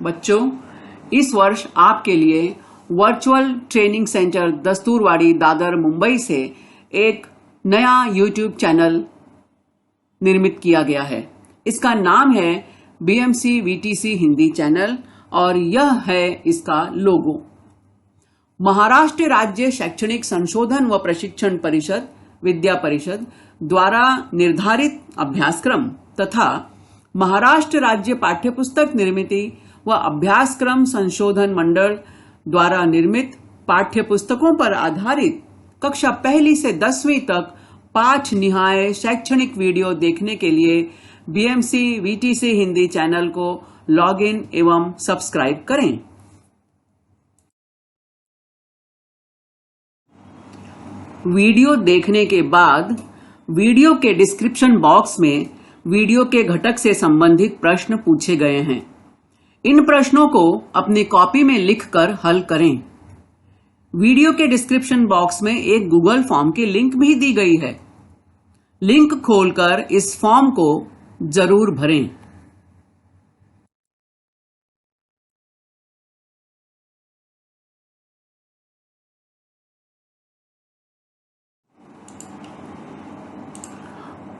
बच्चों, इस वर्ष आपके लिए virtual training centre Dasturwadi Dadar Mumbai से एक नया YouTube चैनल निर्मित किया गया है। इसका नाम है BMC VTC हिंदी चैनल और यह है इसका लोगो। महाराष्ट्र राज्य शैक्षणिक संशोधन व प्रशिक्षण परिषद विद्या परिषद द्वारा निर्धारित अभ्यासक्रम तथा महाराष्ट्र राज्य पाठ्यपुस्तक निर्मिति व अभ्यासक्रम संशोधन मंडल द्वारा निर्मित पाठ्यपुस्तकों पर आधारित कक्षा 1 से 10वीं तक पाठ निहाय शैक्षणिक वीडियो देखने के लिए BMC VTC हिंदी चैनल को लॉग इन एवं सब्सक्राइब करें। वीडियो देखने के बाद वीडियो के डिस्क्रिप्शन बॉक्स में वीडियो के घटक से संबंधित प्रश्न पूछे गए हैं। इन प्रश्नों को अपनी कॉपी में लिखकर हल करें। वीडियो के डिस्क्रिप्शन बॉक्स में एक गूगल फॉर्म की लिंक भी दी गई है। लिंक खोलकर इस फॉर्म को जरूर भरें।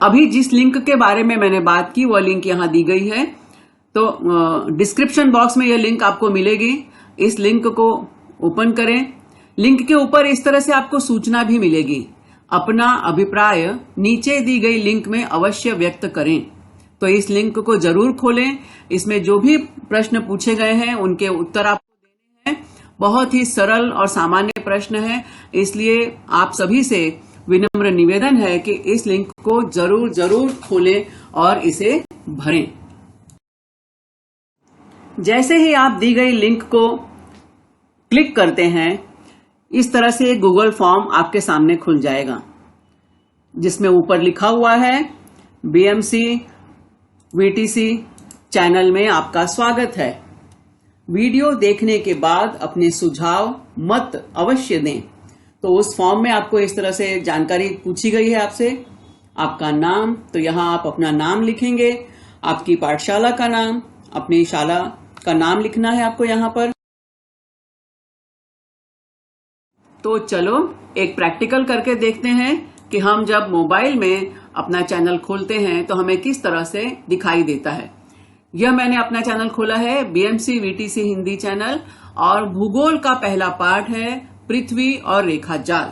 अभी जिस लिंक के बारे में मैंने बात की वह लिंक यहां दी गई है, तो डिस्क्रिप्शन बॉक्स में यह लिंक आपको मिलेगी। इस लिंक को ओपन करें। लिंक के ऊपर इस तरह से आपको सूचना भी मिलेगी। अपना अभिप्राय नीचे दी गई लिंक में अवश्य व्यक्त करें। तो इस लिंक को जरूर खोलें। इसमें जो भी प्रश्न पूछे गए हैं उनके उत्तर आपको देने हैं। बहुत ही सरल और सामान्य प्रश्न है, इसलिए आप सभी से विनम्र निवेदन है कि इस लिंक को जरूर खोलें और इसे भरें। जैसे ही आप दी गई लिंक को क्लिक करते हैं, इस तरह से एक गूगल फॉर्म आपके सामने खुल जाएगा, जिसमें ऊपर लिखा हुआ है BMC VTC चैनल में आपका स्वागत है। वीडियो देखने के बाद अपने सुझाव मत अवश्य दें। तो उस फॉर्म में आपको इस तरह से जानकारी पूछी गई है आपसे। आपका नाम, तो यहां आप अपना नाम लिखेंगे। आपकी पाठशाला का नाम, अपनी शाला का नाम लिखना है आपको यहां पर। तो चलो एक प्रैक्टिकल करके देखते हैं कि हम जब मोबाइल में अपना चैनल खोलते हैं तो हमें किस तरह से दिखाई देता है। यह मैंने अपना चैनल खोला है BMC VTC हिंदी चैनल और भूगोल का पहला पाठ है पृथ्वी और रेखा जाल।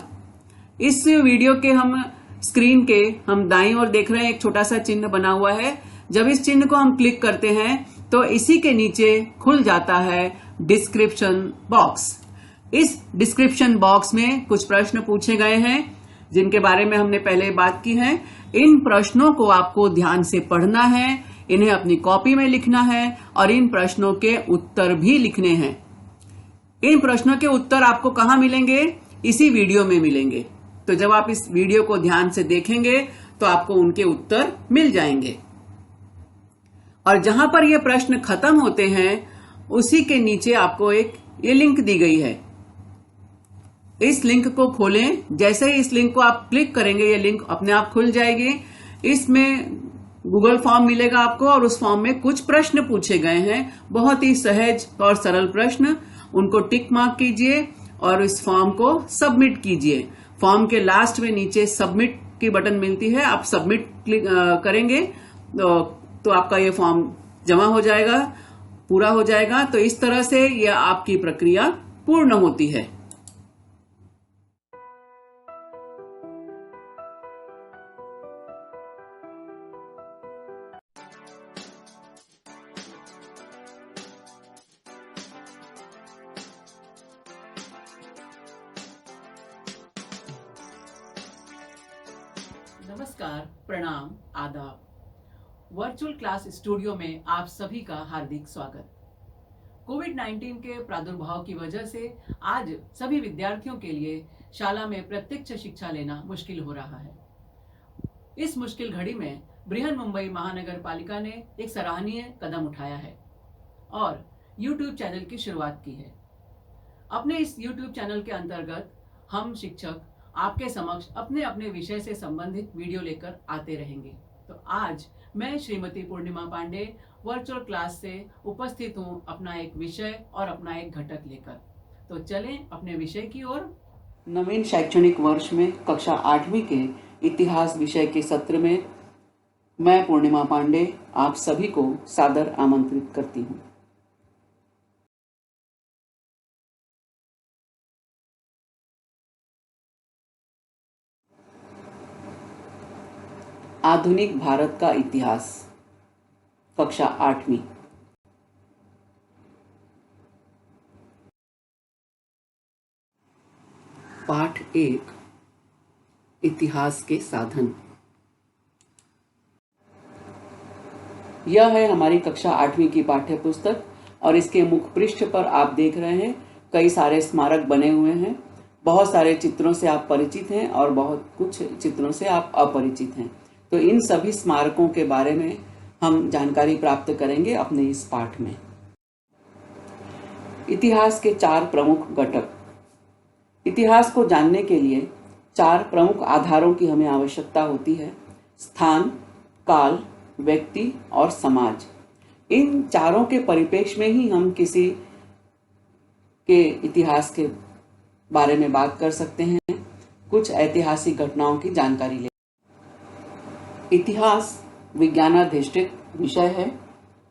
इस वीडियो के हम स्क्रीन के हम दाईं ओर देख रहे हैं, एक छोटा सा चिन्ह बना हुआ है। जब इस चिन्ह को हम क्लिक करते हैं तो इसी के नीचे खुल जाता है डिस्क्रिप्शन बॉक्स। इस डिस्क्रिप्शन बॉक्स में कुछ प्रश्न पूछे गए हैं जिनके बारे में हमने पहले बात की है। इन प्रश्नों को आपको ध्यान से पढ़ना है, इन्हें अपनी कॉपी में लिखना है और इन प्रश्नों के उत्तर भी लिखने हैं। इन प्रश्नों के उत्तर आपको कहां मिलेंगे? इसी वीडियो में मिलेंगे। तो जब आप इस वीडियो को ध्यान से देखेंगे तो आपको उनके उत्तर मिल जाएंगे। और जहां पर ये प्रश्न खत्म होते हैं उसी के नीचे आपको एक ये लिंक दी गई है। इस लिंक को खोलें। जैसे ही इस लिंक को आप क्लिक करेंगे ये लिंक अपने आप खुल जाएगी। इसमें गूगल फॉर्म मिलेगा आपको और उस फॉर्म में कुछ प्रश्न पूछे गए हैं, बहुत ही सहज और सरल प्रश्न। उनको टिक मार्क कीजिए और इस फॉर्म को सबमिट कीजिए। फॉर्म के लास्ट में नीचे सबमिट की बटन मिलती है, आप सबमिट क्लिक करेंगे तो आपका ये फॉर्म जमा हो जाएगा, पूरा हो जाएगा। तो इस तरह से यह आपकी प्रक्रिया पूर्ण होती है। नमस्कार, प्रणाम, आदाब। वर्चुअल क्लास स्टूडियो में आप सभी का हार्दिक स्वागत। कोविड-19 के प्रादुर्भाव की वजह से आज सभी विद्यार्थियों के लिए शाला में प्रत्यक्ष शिक्षा लेना मुश्किल हो रहा है। इस मुश्किल घड़ी में बृहन मुंबई महानगर पालिका ने एक सराहनीय कदम उठाया है और YouTube चैनल की शुरुआत की है। अपने इस YouTube चैनल के अंतर्गत हम शिक्षक आपके समक्ष अपने अपने विषय से संबंधित वीडियो लेकर आते रहेंगे। तो आज मैं श्रीमती पूर्णिमा पांडे वर्चुअल क्लास से उपस्थित हूँ अपना एक विषय और अपना एक घटक लेकर। तो चलें अपने विषय की ओर। नवीन शैक्षणिक वर्ष में कक्षा 8वीं के इतिहास विषय के सत्र में मैं पूर्णिमा पांडे आप सभी को सादर आमंत्रित करती हूँ। आधुनिक भारत का इतिहास, कक्षा 8वीं। पाठ 1, इतिहास के साधन। यह है हमारी कक्षा 8वीं की पाठ्य पुस्तक और इसके मुख पृष्ठ पर आप देख रहे हैं कई सारे स्मारक बने हुए हैं। बहुत सारे चित्रों से आप परिचित हैं और बहुत कुछ चित्रों से आप अपरिचित हैं। तो इन सभी स्मारकों के बारे में हम जानकारी प्राप्त करेंगे अपने इस पाठ में। इतिहास के 4 प्रमुख घटक। इतिहास को जानने के लिए 4 प्रमुख आधारों की हमें आवश्यकता होती है: स्थान, काल, व्यक्ति और समाज। इन चारों के परिप्रेक्ष्य में ही हम किसी के इतिहास के बारे में बात कर सकते हैं, कुछ ऐतिहासिक घटनाओं की जानकारी ले। इतिहास विज्ञानाधिष्ठित विषय है,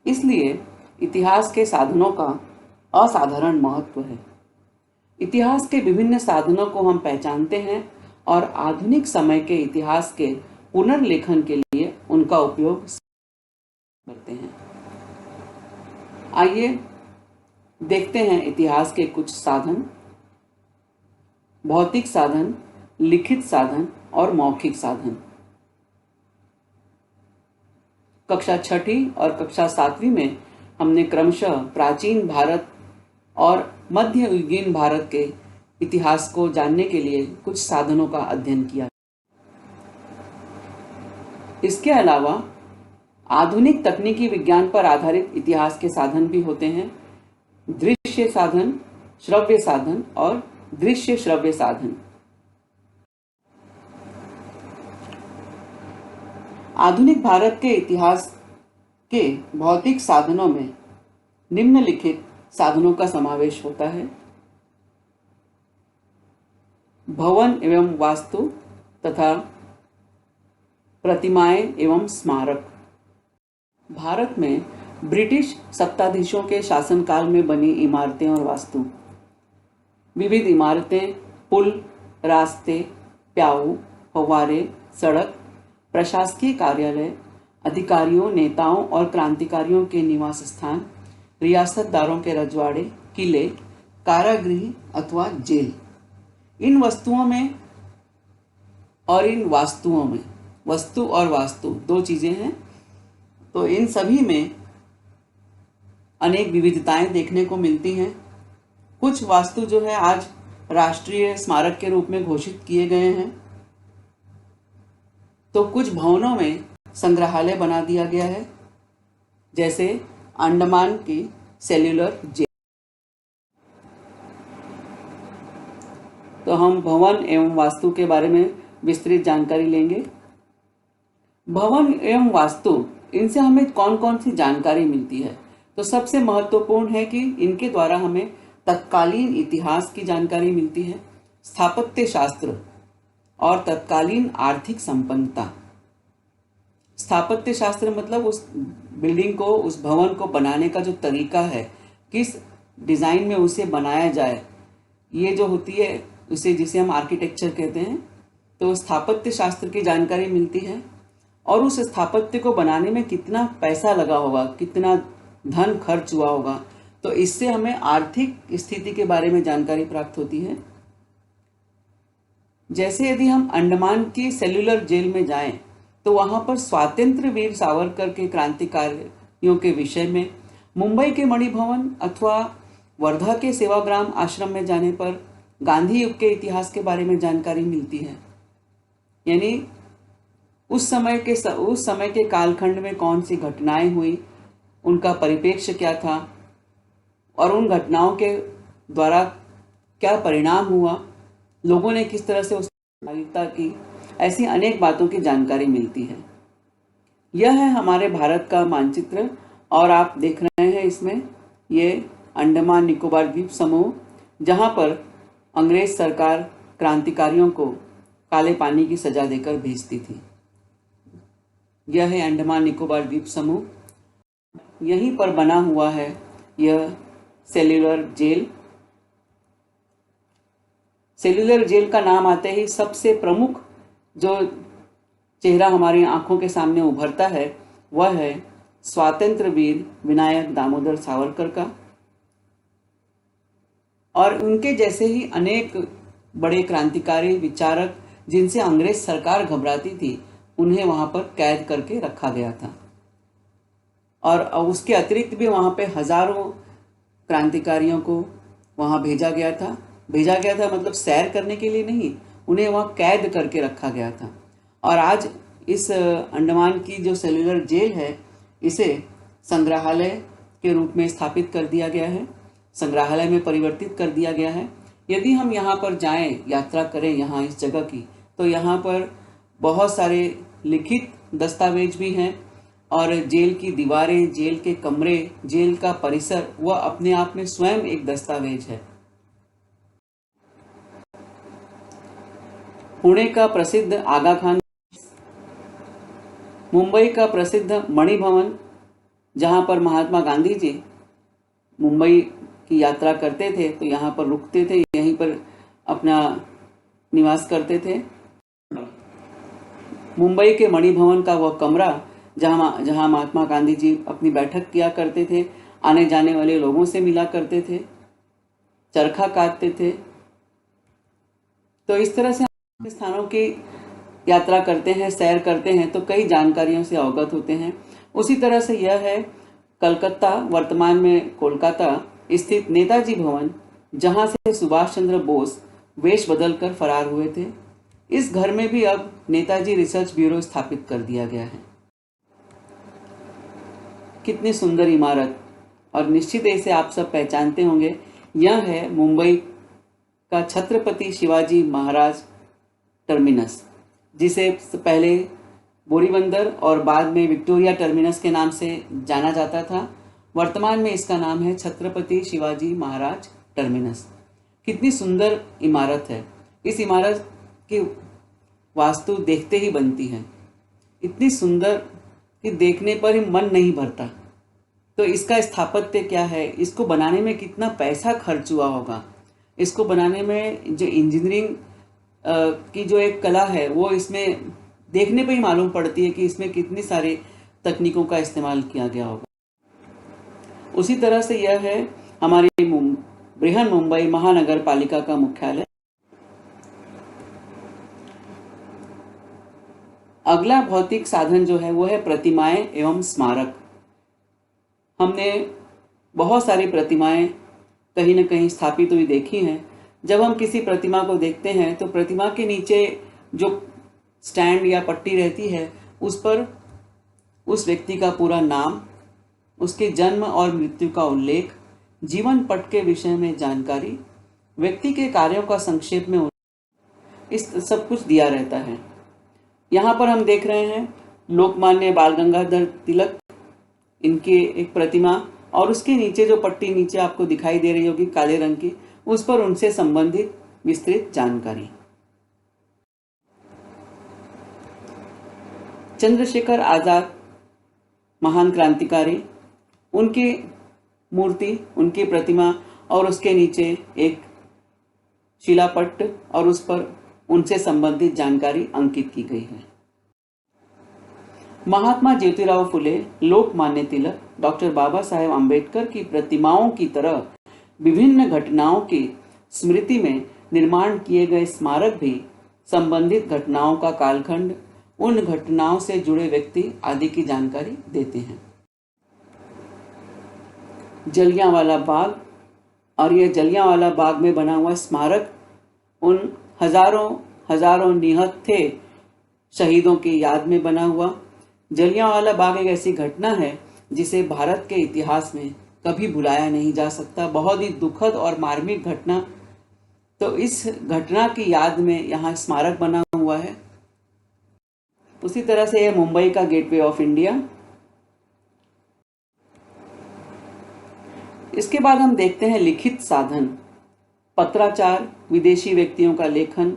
इसलिए इतिहास के साधनों का असाधारण महत्व है। इतिहास के विभिन्न साधनों को हम पहचानते हैं और आधुनिक समय के इतिहास के पुनर्लेखन के लिए उनका उपयोग करते हैं। आइए देखते हैं इतिहास के कुछ साधन: भौतिक साधन, लिखित साधन और मौखिक साधन। कक्षा 6ठी और कक्षा 7वीं में हमने क्रमशः प्राचीन भारत और मध्ययुगीन भारत के इतिहास को जानने के लिए कुछ साधनों का अध्ययन किया। इसके अलावा आधुनिक तकनीकी विज्ञान पर आधारित इतिहास के साधन भी होते हैं: दृश्य साधन, श्रव्य साधन और दृश्य श्रव्य साधन। आधुनिक भारत के इतिहास के भौतिक साधनों में निम्नलिखित साधनों का समावेश होता है: भवन एवं वास्तु तथा प्रतिमाएं एवं स्मारक। भारत में ब्रिटिश सत्ताधीशों के शासनकाल में बनी इमारतें और वास्तु। विविध इमारतें, पुल, रास्ते, प्याऊ, फव्वारे, सड़क, प्रशासकीय कार्यालय, अधिकारियों, नेताओं और क्रांतिकारियों के निवास स्थान, रियासतदारों के रजवाड़े, किले, कारागृह अथवा जेल। इन वस्तुओं में और इन वास्तुओं में, वस्तु और वास्तु 2 चीजें हैं, तो इन सभी में अनेक विविधताएं देखने को मिलती हैं। कुछ वास्तु जो है आज राष्ट्रीय स्मारक के रूप में घोषित किए गए हैं, तो कुछ भवनों में संग्रहालय बना दिया गया है, जैसे अंडमान की सेल्युलर जेल। तो हम भवन एवं वास्तु के बारे में विस्तृत जानकारी लेंगे। भवन एवं वास्तु, इनसे हमें कौन कौन सी जानकारी मिलती है? तो सबसे महत्वपूर्ण है कि इनके द्वारा हमें तत्कालीन इतिहास की जानकारी मिलती है, स्थापत्य शास्त्र और तत्कालीन आर्थिक संपन्नता। स्थापत्य शास्त्र मतलब उस बिल्डिंग को, उस भवन को बनाने का जो तरीका है, किस डिज़ाइन में उसे बनाया जाए, ये जो होती है उसे, जिसे हम आर्किटेक्चर कहते हैं, तो स्थापत्य शास्त्र की जानकारी मिलती है। और उस स्थापत्य को बनाने में कितना पैसा लगा होगा, कितना धन खर्च हुआ होगा, तो इससे हमें आर्थिक स्थिति के बारे में जानकारी प्राप्त होती है। जैसे यदि हम अंडमान की सेल्युलर जेल में जाएं, तो वहां पर स्वातंत्र्य वीर सावरकर के क्रांतिकारियों के विषय में, मुंबई के मणिभवन अथवा वर्धा के सेवाग्राम आश्रम में जाने पर गांधी युग के इतिहास के बारे में जानकारी मिलती है। यानी उस समय के कालखंड में कौन सी घटनाएं हुई, उनका परिप्रेक्ष्य क्या था और उन घटनाओं के द्वारा क्या परिणाम हुआ, लोगों ने किस तरह से उस नागरिकता की, ऐसी अनेक बातों की जानकारी मिलती है। यह है हमारे भारत का मानचित्र और आप देख रहे हैं इसमें ये अंडमान निकोबार द्वीप समूह, जहां पर अंग्रेज सरकार क्रांतिकारियों को काले पानी की सजा देकर भेजती थी। यह है अंडमान निकोबार द्वीप समूह। यहीं पर बना हुआ है यह सेल्यूलर जेल। सेल्यूलर जेल का नाम आते ही सबसे प्रमुख जो चेहरा हमारी आंखों के सामने उभरता है वह है स्वातंत्र्य वीर विनायक दामोदर सावरकर का। और उनके जैसे ही अनेक बड़े क्रांतिकारी विचारक जिनसे अंग्रेज सरकार घबराती थी, उन्हें वहां पर कैद करके रखा गया था। और उसके अतिरिक्त भी वहां पे हजारों क्रांतिकारियों को वहां भेजा गया था मतलब सैर करने के लिए नहीं, उन्हें वहां कैद करके रखा गया था। और आज इस अंडमान की जो सेल्यूलर जेल है, इसे संग्रहालय के रूप में स्थापित कर दिया गया है, संग्रहालय में परिवर्तित कर दिया गया है। यदि हम यहाँ पर जाएं, यात्रा करें यहाँ इस जगह की, तो यहाँ पर बहुत सारे लिखित दस्तावेज भी हैं और जेल की दीवारें, जेल के कमरे, जेल का परिसर वह अपने आप में स्वयं एक दस्तावेज है। पुणे का प्रसिद्ध आगा खान, मुंबई का प्रसिद्ध मणि भवन, जहाँ पर महात्मा गांधी जी मुंबई की यात्रा करते थे तो यहाँ पर रुकते थे, यहीं पर अपना निवास करते थे। मुंबई के मणि भवन का वह कमरा जहाँ महात्मा गांधी जी अपनी बैठक किया करते थे, आने जाने वाले लोगों से मिला करते थे, चरखा काटते थे। तो इस तरह से हम स्थानों की यात्रा करते हैं, सैर करते हैं तो कई जानकारियों से अवगत होते हैं। उसी तरह से यह है कलकत्ता, वर्तमान में कोलकाता स्थित नेताजी भवन, जहां से सुभाष चंद्र बोस वेश बदलकर फरार हुए थे। इस घर में भी अब नेताजी रिसर्च ब्यूरो स्थापित कर दिया गया है। कितनी सुंदर इमारत, और निश्चित इसे आप सब पहचानते होंगे। यह है मुंबई का छत्रपति शिवाजी महाराज टर्मिनस, जिसे पहले बोरीबंदर और बाद में विक्टोरिया टर्मिनस के नाम से जाना जाता था। वर्तमान में इसका नाम है छत्रपति शिवाजी महाराज टर्मिनस। कितनी सुंदर इमारत है। इस इमारत की वास्तु देखते ही बनती है, इतनी सुंदर कि देखने पर ही मन नहीं भरता। तो इसका स्थापत्य क्या है, इसको बनाने में कितना पैसा खर्च हुआ होगा, इसको बनाने में जो इंजीनियरिंग की जो एक कला है वो इसमें देखने पे ही मालूम पड़ती है कि इसमें कितनी सारी तकनीकों का इस्तेमाल किया गया होगा। उसी तरह से यह है हमारी बृहन मुंबई महानगर पालिका का मुख्यालय। अगला भौतिक साधन जो है वो है प्रतिमाएं एवं स्मारक। हमने बहुत सारी प्रतिमाएं कहीं न कहीं स्थापित हुई देखी हैं। जब हम किसी प्रतिमा को देखते हैं तो प्रतिमा के नीचे जो स्टैंड या पट्टी रहती है, उस पर उस व्यक्ति का पूरा नाम, उसके जन्म और मृत्यु का उल्लेख, जीवन पट के विषय में जानकारी, व्यक्ति के कार्यों का संक्षेप में इस सब कुछ दिया रहता है। यहाँ पर हम देख रहे हैं लोकमान्य बाल गंगाधर तिलक, इनकी एक प्रतिमा, और उसके नीचे जो पट्टी नीचे आपको दिखाई दे रही होगी काले रंग की, उस पर उनसे संबंधित विस्तृत जानकारी। चंद्रशेखर आजाद महान क्रांतिकारी, उनकी मूर्ति, उनकी प्रतिमा और उसके नीचे एक शिलापट्ट और उस पर उनसे संबंधित जानकारी अंकित की गई है। महात्मा ज्योतिराव फुले, लोकमान्य तिलक, डॉक्टर बाबा साहेब आम्बेडकर की प्रतिमाओं की तरह विभिन्न घटनाओं की स्मृति में निर्माण किए गए स्मारक भी संबंधित घटनाओं का कालखंड, उन घटनाओं से जुड़े व्यक्ति आदि की जानकारी देते हैं। जलियांवाला बाग, और यह जलियांवाला बाग में बना हुआ स्मारक उन हजारों निहत थे शहीदों की याद में बना हुआ। जलियांवाला बाग एक ऐसी घटना है जिसे भारत के इतिहास में कभी भुलाया नहीं जा सकता। बहुत ही दुखद और मार्मिक घटना। तो इस घटना की याद में यहाँ स्मारक बना हुआ है। उसी तरह से यह मुंबई का गेटवे ऑफ इंडिया, इसके बाद हम देखते हैं लिखित साधन। पत्राचार, विदेशी व्यक्तियों का लेखन,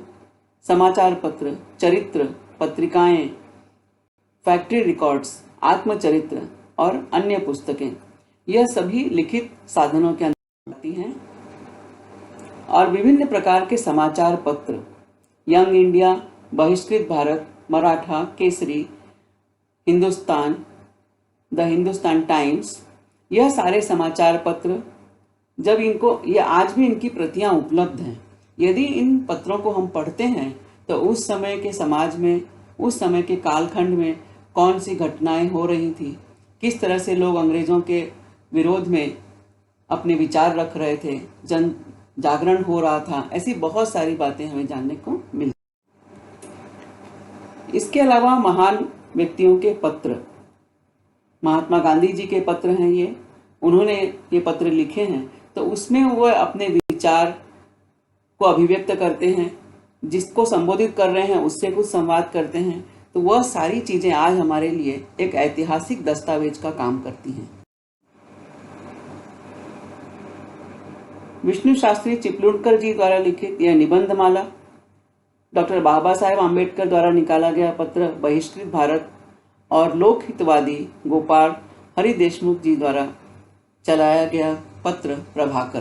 समाचार पत्र, चरित्र, पत्रिकाएं, फैक्ट्री रिकॉर्ड्स, आत्मचरित्र और अन्य पुस्तकें, यह सभी लिखित साधनों के अंतर्गत आती हैं। और विभिन्न प्रकार के समाचार पत्र, यंग इंडिया, बहिष्कृत भारत, मराठा, केसरी, हिंदुस्तान, द हिंदुस्तान टाइम्स, यह सारे समाचार पत्र जब ये आज भी इनकी प्रतियां उपलब्ध हैं। यदि इन पत्रों को हम पढ़ते हैं तो उस समय के समाज में, उस समय के कालखंड में कौन सी घटनाएं हो रही थी, किस तरह से लोग अंग्रेजों के विरोध में अपने विचार रख रहे थे, जन जागरण हो रहा था, ऐसी बहुत सारी बातें हमें जानने को मिलती। इसके अलावा महान व्यक्तियों के पत्र, महात्मा गांधी जी के पत्र हैं ये, उन्होंने ये पत्र लिखे हैं, तो उसमें वो अपने विचार को अभिव्यक्त करते हैं, जिसको संबोधित कर रहे हैं उससे कुछ संवाद करते हैं। तो वह सारी चीजें आज हमारे लिए एक ऐतिहासिक दस्तावेज का काम करती हैं। विष्णु शास्त्री चिपलूणकर जी द्वारा लिखित यह निबंधमाला, डॉक्टर बाबा साहेब आम्बेडकर द्वारा निकाला गया पत्र बहिष्कृत भारत और लोकहितवादी गोपाल हरि देशमुख जी द्वारा चलाया गया पत्र प्रभाकर।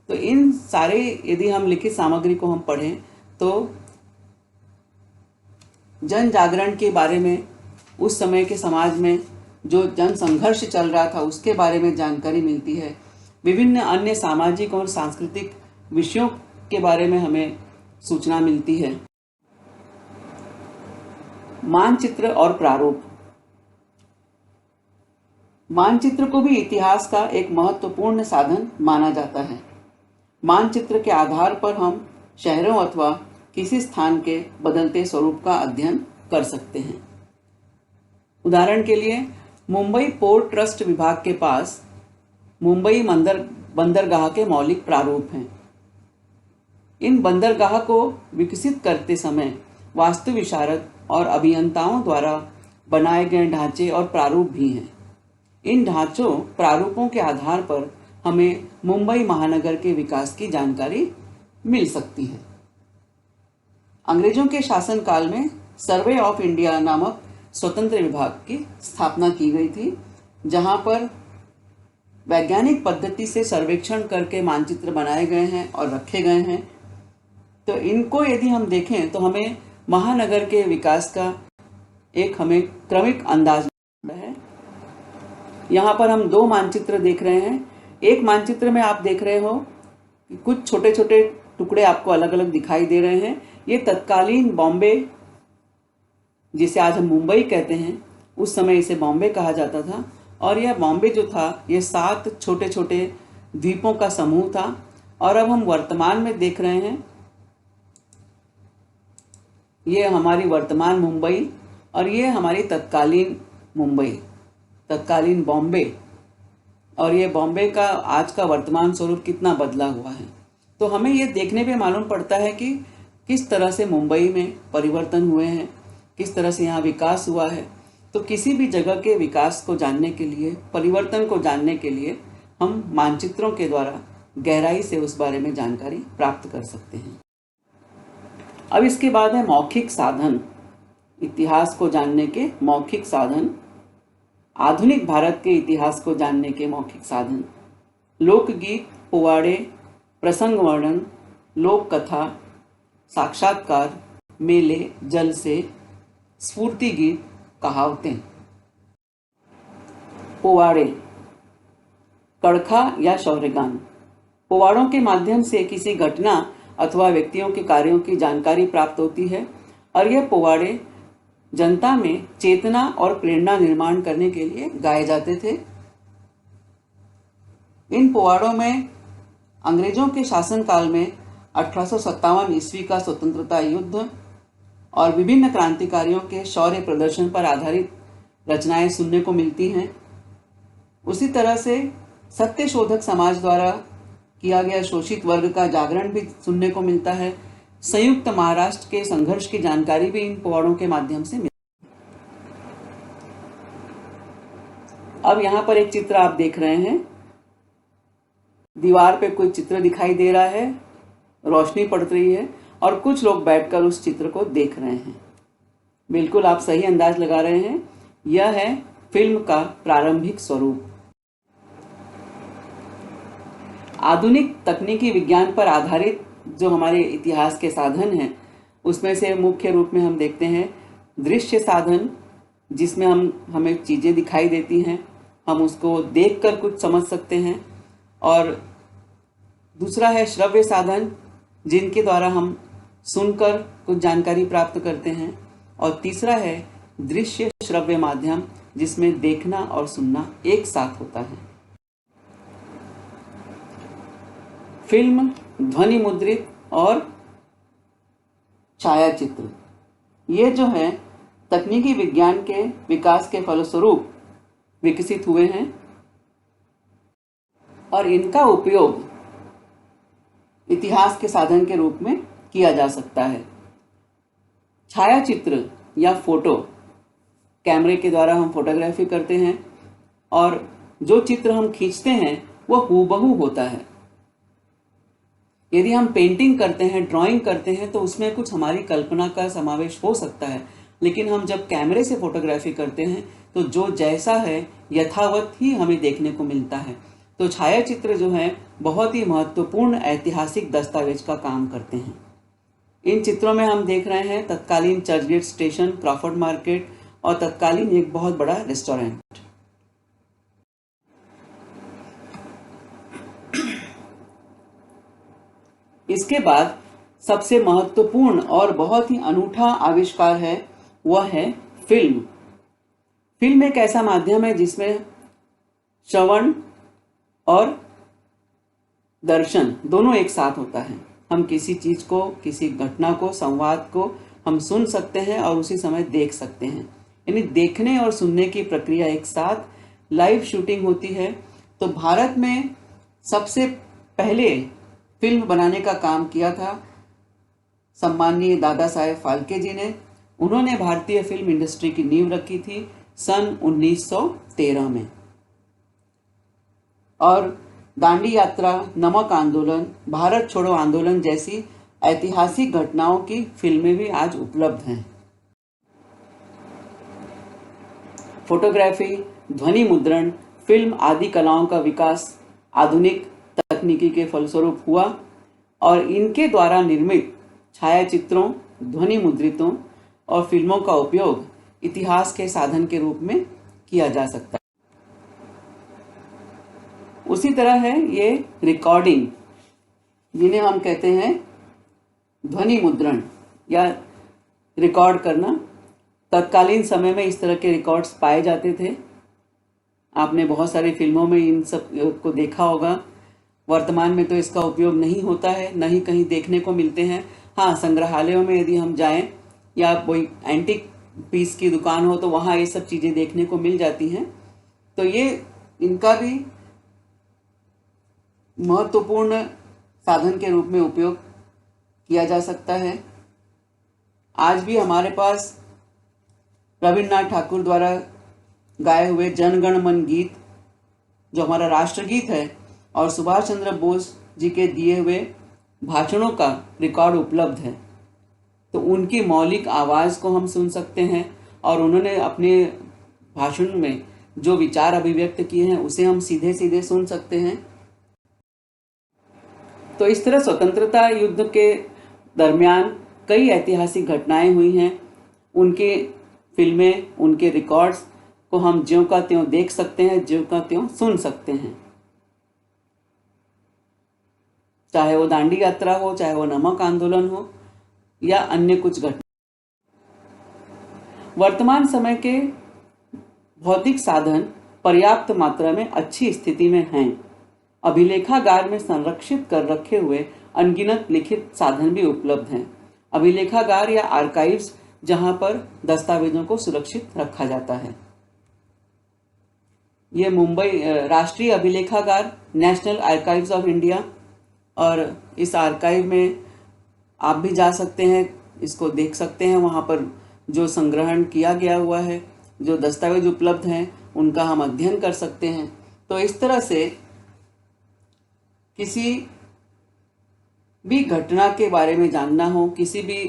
तो इन सारे यदि हम लिखित सामग्री को हम पढ़ें तो जन जागरण के बारे में, उस समय के समाज में जो जन संघर्ष चल रहा था उसके बारे में जानकारी मिलती है। विभिन्न अन्य सामाजिक और सांस्कृतिक विषयों के बारे में हमें सूचना मिलती है। मानचित्र और प्रारूप, मानचित्र को भी इतिहास का एक महत्वपूर्ण साधन माना जाता है। मानचित्र के आधार पर हम शहरों अथवा किसी स्थान के बदलते स्वरूप का अध्ययन कर सकते हैं। उदाहरण के लिए मुंबई पोर्ट ट्रस्ट विभाग के पास मुंबई बंदरगाह के मौलिक प्रारूप हैं। इन बंदरगाह को विकसित करते समय वास्तु विशारद और अभियंताओं द्वारा बनाए गए ढांचे और प्रारूप भी हैं। इन ढांचों प्रारूपों के आधार पर हमें मुंबई महानगर के विकास की जानकारी मिल सकती है। अंग्रेजों के शासनकाल में सर्वे ऑफ इंडिया नामक स्वतंत्र विभाग की स्थापना की गई थी, जहां पर वैज्ञानिक पद्धति से सर्वेक्षण करके मानचित्र बनाए गए हैं और रखे गए हैं। तो इनको यदि हम देखें तो हमें महानगर के विकास का एक हमें क्रमिक अंदाज मिलता है। यहाँ पर हम दो मानचित्र देख रहे हैं। एक मानचित्र में आप देख रहे हो कि कुछ छोटे छोटे टुकड़े आपको अलग अलग दिखाई दे रहे हैं। ये तत्कालीन बॉम्बे, जिसे आज हम मुंबई कहते हैं, उस समय इसे बॉम्बे कहा जाता था। और यह बॉम्बे जो था ये 7 छोटे छोटे द्वीपों का समूह था। और अब हम वर्तमान में देख रहे हैं, ये हमारी वर्तमान मुंबई और ये हमारी तत्कालीन मुंबई, तत्कालीन बॉम्बे। और ये बॉम्बे का आज का वर्तमान स्वरूप कितना बदला हुआ है। तो हमें ये देखने पे मालूम पड़ता है कि किस तरह से मुंबई में परिवर्तन हुए हैं, किस तरह से यहाँ विकास हुआ है। तो किसी भी जगह के विकास को जानने के लिए, परिवर्तन को जानने के लिए हम मानचित्रों के द्वारा गहराई से उस बारे में जानकारी प्राप्त कर सकते हैं। अब इसके बाद है मौखिक साधन, इतिहास को जानने के मौखिक साधन, आधुनिक भारत के इतिहास को जानने के मौखिक साधन, लोकगीत, पोवाड़े, प्रसंग वर्णन, लोक कथा, साक्षात्कार, मेले, जलसे, स्फूर्ति गीत, कहावतें। पोवाड़े, कड़खा या शौर्यगान। पोवाड़ों के माध्यम से किसी घटना अथवा व्यक्तियों के कार्यों की जानकारी प्राप्त होती है और यह पोवाड़े जनता में चेतना और प्रेरणा निर्माण करने के लिए गाए जाते थे। इन पोवाड़ों में अंग्रेजों के शासनकाल में 1857 ईस्वी का स्वतंत्रता युद्ध और विभिन्न क्रांतिकारियों के शौर्य प्रदर्शन पर आधारित रचनाएं सुनने को मिलती हैं। उसी तरह से सत्यशोधक समाज द्वारा किया गया शोषित वर्ग का जागरण भी सुनने को मिलता है। संयुक्त महाराष्ट्र के संघर्ष की जानकारी भी इन पोवाड़ों के माध्यम से मिलती है। अब यहाँ पर एक चित्र आप देख रहे हैं। दीवार पे कोई चित्र दिखाई दे रहा है, रोशनी पड़ रही है और कुछ लोग बैठकर उस चित्र को देख रहे हैं। बिल्कुल आप सही अंदाज लगा रहे हैं, यह है फिल्म का प्रारंभिक स्वरूप। आधुनिक तकनीकी विज्ञान पर आधारित जो हमारे इतिहास के साधन हैं, उसमें से मुख्य रूप में हम देखते हैं दृश्य साधन, जिसमें हमें चीज़ें दिखाई देती हैं, हम उसको देखकर कुछ समझ सकते हैं। और दूसरा है श्रव्य साधन, जिनके द्वारा हम सुनकर कुछ जानकारी प्राप्त करते हैं। और तीसरा है दृश्य श्रव्य माध्यम, जिसमें देखना और सुनना एक साथ होता है। फिल्म, ध्वनि मुद्रित और छायाचित्र, ये जो है तकनीकी विज्ञान के विकास के फलस्वरूप विकसित हुए हैं और इनका उपयोग इतिहास के साधन के रूप में किया जा सकता है। छायाचित्र या फोटो, कैमरे के द्वारा हम फोटोग्राफी करते हैं और जो चित्र हम खींचते हैं वह हूबहू होता है। यदि हम पेंटिंग करते हैं, ड्राइंग करते हैं, तो उसमें कुछ हमारी कल्पना का समावेश हो सकता है, लेकिन हम जब कैमरे से फोटोग्राफी करते हैं तो जो जैसा है यथावत ही हमें देखने को मिलता है। तो छायाचित्र जो है बहुत ही महत्वपूर्ण ऐतिहासिक दस्तावेज का काम करते हैं। इन चित्रों में हम देख रहे हैं तत्कालीन चर्चगेट स्टेशन, क्रॉफर्ड मार्केट और तत्कालीन एक बहुत बड़ा रेस्टोरेंट। इसके बाद सबसे महत्वपूर्ण और बहुत ही अनूठा आविष्कार है, वह है फिल्म। फिल्म एक ऐसा माध्यम है जिसमें श्रवण और दर्शन दोनों एक साथ होता है। हम किसी चीज को, किसी घटना को, संवाद को हम सुन सकते हैं और उसी समय देख सकते हैं। यानी देखने और सुनने की प्रक्रिया एक साथ, लाइव शूटिंग होती है। तो भारत में सबसे पहले फिल्म बनाने का काम किया था सम्माननीय दादा साहेब फाल्के जी ने। उन्होंने भारतीय फिल्म इंडस्ट्री की नींव रखी थी सन 1913 में। और दांडी यात्रा, नमक आंदोलन, भारत छोड़ो आंदोलन जैसी ऐतिहासिक घटनाओं की फिल्में भी आज उपलब्ध हैं। फोटोग्राफी, ध्वनि मुद्रण, फिल्म आदि कलाओं का विकास आधुनिक तकनीकी के फलस्वरूप हुआ और इनके द्वारा निर्मित छायाचित्रों, ध्वनि मुद्रितों और फिल्मों का उपयोग इतिहास के साधन के रूप में किया जा सकता है। उसी तरह है ये रिकॉर्डिंग, जिन्हें हम कहते हैं ध्वनि मुद्रण या रिकॉर्ड करना। तत्कालीन समय में इस तरह के रिकॉर्ड्स पाए जाते थे। आपने बहुत सारी फिल्मों में इन सब को देखा होगा। वर्तमान में तो इसका उपयोग नहीं होता है, न ही कहीं देखने को मिलते हैं। हाँ, संग्रहालयों में यदि हम जाएं या कोई एंटिक पीस की दुकान हो तो वहाँ ये सब चीज़ें देखने को मिल जाती हैं। तो ये इनका भी महत्वपूर्ण साधन के रूप में उपयोग किया जा सकता है। आज भी हमारे पास रविन्द्रनाथ ठाकुर द्वारा गाए हुए जन गण मन गीत, जो हमारा राष्ट्रगीत है, और सुभाष चंद्र बोस जी के दिए हुए भाषणों का रिकॉर्ड उपलब्ध है। तो उनकी मौलिक आवाज़ को हम सुन सकते हैं और उन्होंने अपने भाषण में जो विचार अभिव्यक्त किए हैं उसे हम सीधे सीधे सुन सकते हैं। तो इस तरह स्वतंत्रता युद्ध के दरमियान कई ऐतिहासिक घटनाएं हुई हैं। उनके फिल्में, उनके रिकॉर्ड्स को हम ज्यों का त्यों देख सकते हैं, ज्यों का त्यों सुन सकते हैं। चाहे वो दांडी यात्रा हो, चाहे वो नमक आंदोलन हो या अन्य कुछ घटना। वर्तमान समय के भौतिक साधन पर्याप्त मात्रा में अच्छी स्थिति में हैं। अभिलेखागार में संरक्षित कर रखे हुए अनगिनत लिखित साधन भी उपलब्ध हैं। अभिलेखागार या आर्काइव्स, जहां पर दस्तावेजों को सुरक्षित रखा जाता है। ये मुंबई राष्ट्रीय अभिलेखागार, नेशनल आर्काइव्स ऑफ इंडिया, और इस आर्काइव में आप भी जा सकते हैं, इसको देख सकते हैं। वहाँ पर जो संग्रहण किया गया हुआ है, जो दस्तावेज उपलब्ध हैं, उनका हम अध्ययन कर सकते हैं। तो इस तरह से किसी भी घटना के बारे में जानना हो, किसी भी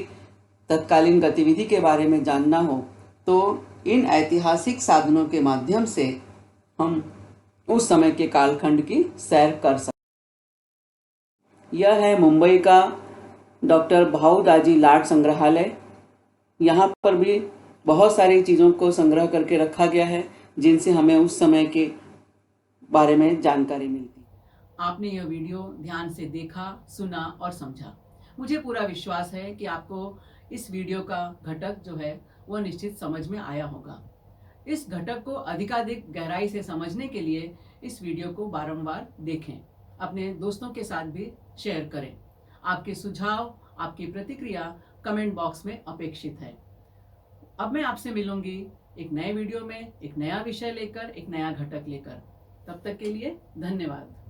तत्कालीन गतिविधि के बारे में जानना हो, तो इन ऐतिहासिक साधनों के माध्यम से हम उस समय के कालखंड की सैर कर सकते। यह है मुंबई का डॉक्टर भाऊ दाजी लाड संग्रहालय। यहाँ पर भी बहुत सारी चीज़ों को संग्रह करके रखा गया है जिनसे हमें उस समय के बारे में जानकारी मिलती। आपने यह वीडियो ध्यान से देखा, सुना और समझा। मुझे पूरा विश्वास है कि आपको इस वीडियो का घटक जो है वह निश्चित समझ में आया होगा। इस घटक को अधिकाधिक गहराई से समझने के लिए इस वीडियो को बारंबार देखें, अपने दोस्तों के साथ भी शेयर करें। आपके सुझाव, आपकी प्रतिक्रिया कमेंट बॉक्स में अपेक्षित है। अब मैं आपसे मिलूंगी एक नए वीडियो में, एक नया विषय लेकर, एक नया घटक लेकर। तब तक के लिए धन्यवाद।